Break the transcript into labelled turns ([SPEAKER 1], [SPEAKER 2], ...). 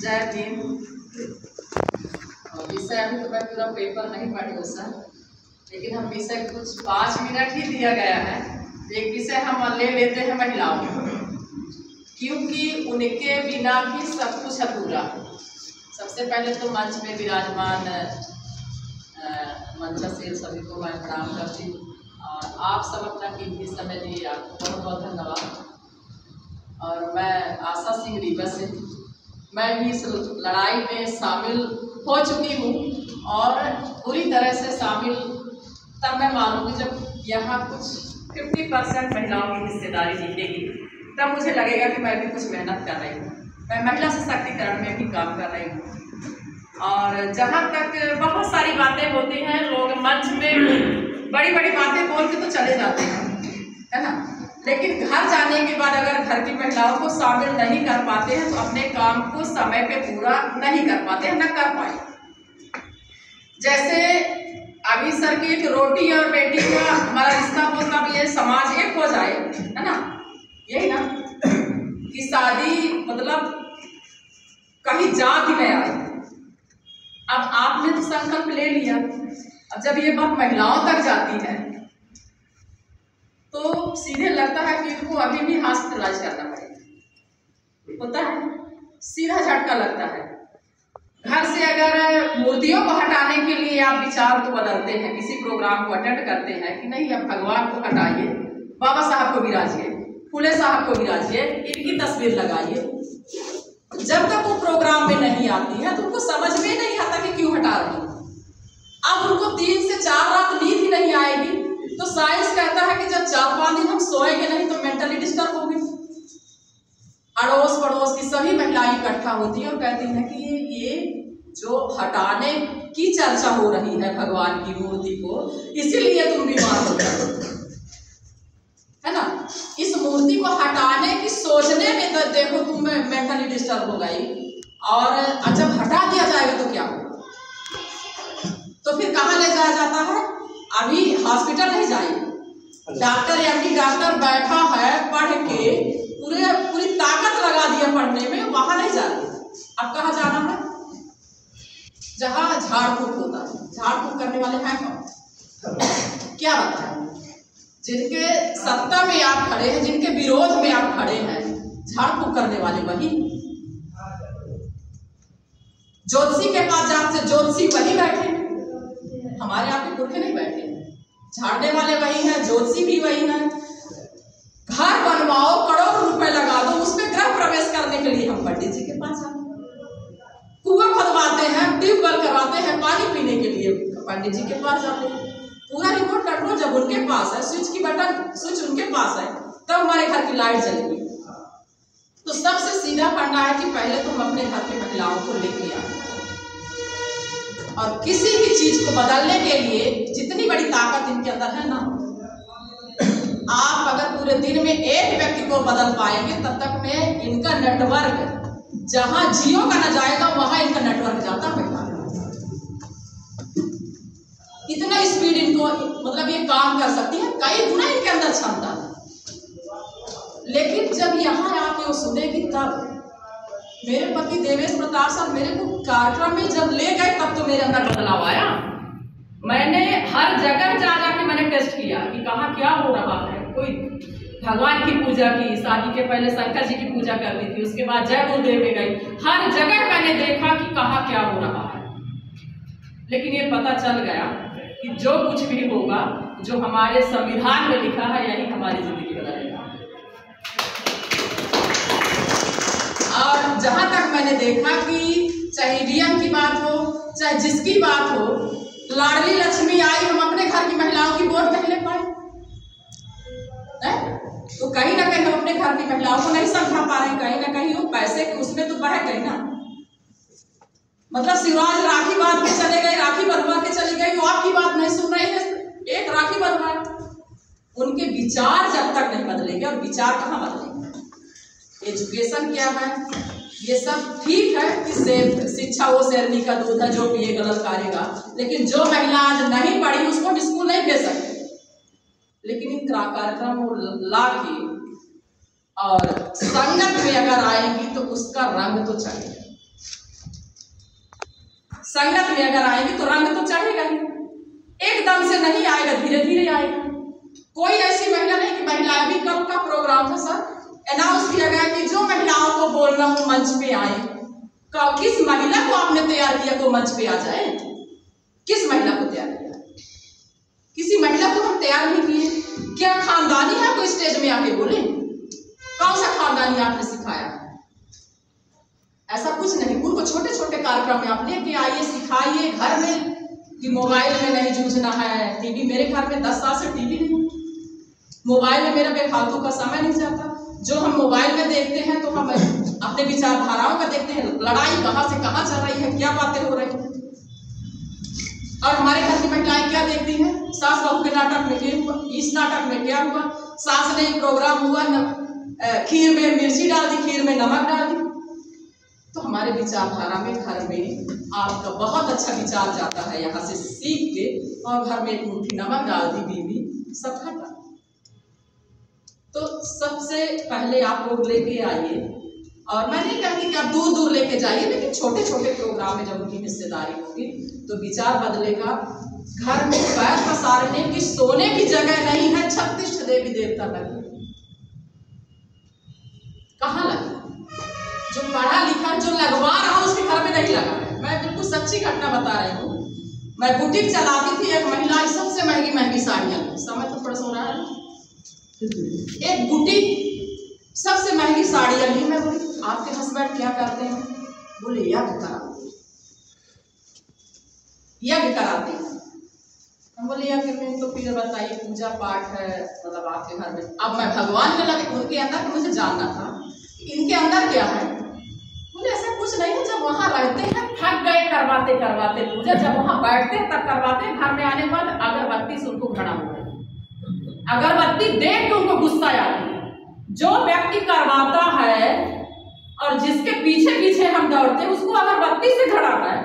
[SPEAKER 1] जय भीम। विषय अभी तो मैं पूरा पेपर नहीं पढ़ी हूँ सर, लेकिन हम विषय कुछ 5 मिनट ही दिया गया है। एक विषय हम ले लेते हैं महिलाओं, क्योंकि उनके बिना ही सब कुछ अधूरा है। सबसे पहले तो मंच में विराजमान मंचशील सभी को मैं प्रणाम करती हूँ और आप सब अपना कीमती समय दिए, आपको बहुत बहुत धन्यवाद। और मैं आशा सिंह रीवा से, मैं भी इस लड़ाई में शामिल हो चुकी हूँ और पूरी तरह से शामिल तब मैं मानूंगी जब यहाँ कुछ 50% महिलाओं की हिस्सेदारी दिखेगी, तब मुझे लगेगा कि मैं भी कुछ मेहनत कर रही हूँ। मैं महिला सशक्तिकरण में भी काम कर रही हूँ। और जहाँ तक बहुत सारी बातें होती हैं, लोग मंच में बड़ी बड़ी बातें बोल के तो चले जाते हैं, है ना, लेकिन घर जाने के बाद अगर घर की महिलाओं को शामिल नहीं कर पाते हैं तो अपने काम को समय पे पूरा नहीं कर पाते हैं, न कर पाए। जैसे अभी सर की एक रोटी और बेटी का हमारा रिश्ता हो, तब ये समाज एक हो जाए, है ना, यही ना कि शादी मतलब कहीं जा भी नहीं आई। अब आपने तो संकल्प ले लिया, अब जब ये बात महिलाओं तक जाती है तो सीधे लगता है कि इनको अभी भी हॉस्पिटलाइज करना पड़ेगा, होता है, सीधा झटका लगता है। घर से अगर मूर्तियों को हटाने के लिए आप विचार तो बदलते हैं, किसी प्रोग्राम को अटेंड करते हैं कि नहीं अब भगवान को हटाइए, बाबा साहब को विराजिए, फूले साहब को विराजिए, इनकी तस्वीर लगाइए। जब तक वो प्रोग्राम में नहीं आती है तो उनको समझ में नहीं आता कि क्यों हटा रही। अब उनको 3 से 4 रात नींद ही नहीं आएगी, तो साइंस कहता है कि जब 4-5 दिन हम सोएंगे नहीं तो मेंटली डिस्टर्ब होंगे। अड़ोस पड़ोस की सभी महिलाएं इकट्ठा होती हैं और कहती हैं कि ये जो हटाने की चर्चा हो रही है भगवान की मूर्ति को, इसीलिए तुम बीमार हो गए, है ना। इस मूर्ति को हटाने की सोचने में तो देखो तुम मेंटली डिस्टर्ब हो गई, और जब हटा दिया जाएगा तो क्या होगा, तो फिर कहाँ ले जाया जाता है? अभी हॉस्पिटल नहीं जाएगी, डॉक्टर एमडी डॉक्टर बैठा है पढ़ के पूरी ताकत लगा दिया पढ़ने में, वहां नहीं जा रही। अब कहाँ जाना है? जहाँ झाड़ फूक होता है। झाड़ फूक करने वाले हैं कौन? क्या बताएं? जिनके सत्ता में आप खड़े हैं, जिनके विरोध में आप खड़े हैं, झाड़ फूक करने वाले वही। ज्योतिषी के पास जाते ज्योतिषी वही बैठे, हमारे यहाँ के पुरखे नहीं बैठे। झाड़ने वाले वही हैं, ज्योतिषी भी वही हैं। घर बनवाओ, करोड़ों रुपए लगा दो, उसमें गृह प्रवेश करने के लिए हम पंडित जी के पास जाते हैं। कुआं खुदवाते हैं, ट्यूबवेल करवाते हैं पानी पीने के लिए, पंडित जी के पास जाते हैं। पूरा रिमोट कंट्रोल जब उनके पास है, स्विच उनके पास है, तब हमारे घर की लाइट जलेगी। तो सबसे सीधा फंडा है कि पहले तुम अपने घर की महिलाओं को लेके आओ, और किसी भी चीज को बदलने के लिए जितनी बड़ी ताकत इनके अंदर है ना, आप अगर पूरे दिन में एक व्यक्ति को बदल पाएंगे, तब तक में इनका नेटवर्क जहां जियो का न जाएगा वहां इनका नेटवर्क जाता है। इतना स्पीड इनको मतलब ये काम कर सकती है, कई गुना इनके अंदर क्षमता है। लेकिन जब यहाँ आके वो सुनेगी, तब मेरे पति देवेश प्रताप सर मेरे को कार्यक्रम में जब ले गए, तब तो मेरे अंदर बदलाव आया। मैंने हर जगह जा जाके मैंने टेस्ट किया कि कहाँ क्या हो रहा है। कोई भगवान की पूजा की, शादी के पहले शंकर जी की पूजा करती थी, उसके बाद जय गुरुदेव में गई, हर जगह मैंने देखा कि कहाँ क्या हो रहा है। लेकिन ये पता चल गया कि जो कुछ भी होगा, जो हमारे संविधान में लिखा है, यही हमारी जिंदगी बदलेगा। और जहां तक मैंने देखा कि चाहे ईवीएम की बात हो, चाहे जिसकी बात हो, लाडली लक्ष्मी आई, हम अपने घर की महिलाओं की वोट नहीं ले पाए, तो कहीं ना कहीं हम अपने घर की महिलाओं को नहीं समझा पा रहे हैं। कहीं ना कहीं वो पैसे के उसमें तो बह गई ना। मतलब शिवराज राखी बांध के चले गए, राखी बंधवा के चली गई, वो आपकी बात नहीं सुन रही है, एक राखी बंधवा। उनके विचार जब तक नहीं बदलेंगे, और विचार कहाँ बदलेंगे? एजुकेशन क्या है? ये सब ठीक है कि शिक्षा वो शेरनी का दूध है, जो पिए गलत करेगा, लेकिन जो महिला आज नहीं पढ़ी उसको हम स्कूल नहीं भेज सकते। लेकिन इन कार्यक्रम ला के और संगत में अगर आएगी तो उसका रंग तो चढ़ेगा। संगत में अगर आएंगे तो रंग तो चढ़ेगा ही, एकदम से नहीं आएगा, धीरे धीरे आएगा। कोई ऐसी महिला नहीं कि महिला, अभी कब का प्रोग्राम था सर, अनाउंस किया गया कि जो महिलाओं को बोलना हो मंच पे आए। किस महिला को आपने तैयार किया को मंच पे आ जाए? किस महिला को तैयार किया? किसी महिला को हम तैयार नहीं किए। क्या खानदानी है कोई स्टेज में आके बोले? कौन सा खानदानी आपने सिखाया? ऐसा कुछ नहीं। उनको छोटे छोटे कार्यक्रम में आप लेके आइए, सिखाइए घर में कि मोबाइल में नहीं जूझना है। टीवी, मेरे घर में 10 साल से टीवी नहीं, मोबाइल में मेरा बेफालतू का समय नहीं जाता। जो हम मोबाइल में देखते हैं तो हम अपने विचारधाराओं का देखते हैं, लड़ाई कहाँ से कहाँ चल रही है, क्या बातें हो रही हैं। और हमारे घर की महिलाएं क्या देखती हैं? सास बहू के नाटक में क्या हुआ, इस नाटक में क्या हुआ, सास ने प्रोग्राम हुआ खीर में मिर्ची डाल दी, खीर में नमक डाल दी। तो हमारे विचारधारा में घर में आपका बहुत अच्छा विचार जाता है, यहाँ से सीख के, और घर में एक मुट्ठी नमक डाल दी बीवी, सब खत्म। तो सबसे पहले आप लोग लेके आइए, और मैं नहीं कहती कि आप दूर दूर लेके जाइए, लेकिन छोटे छोटे प्रोग्राम में जब उनकी हिस्सेदारी होगी तो विचार बदलेगा। घर में पैर पसारने की, सोने की जगह नहीं है, 36 देवी देवता लगे, कहाँ लगे? जो पढ़ा लिखा, जो लगवा रहा उसके घर में नहीं लगा है। मैं बिल्कुल सच्ची घटना बता रही हूँ। मैं बुटीक चलाती थी, एक महिला सबसे महंगी महंगी साड़ियाँ, समय तो थोड़ा सा हो रहा है, एक बुटीक सबसे महंगी साड़ियाँ ली। मैं बोली आपके हस्बैंड क्या करते हैं? बोले यज्ञ कराते हैं। हम बोले यज्ञ में तो फिर बताइए पूजा पाठ है, मतलब आपके घर में। अब मैं भगवान में लगे, उनके अंदर मुझे जानना था इनके अंदर क्या है। बोले ऐसा कुछ नहीं है, जब वहाँ रहते हैं थक गए करवाते करवाते पूजा, जब वहाँ बैठते हैं तब करवाते हैं। घर में आने के बाद अगरबत्ती से उनको घड़ा हुआ है, अगरबत्ती देख के उनको गुस्सा आती है। जो व्यक्ति करवाता है और जिसके पीछे पीछे हम दौड़ते हैं उसको अगरबत्ती से घड़ा है।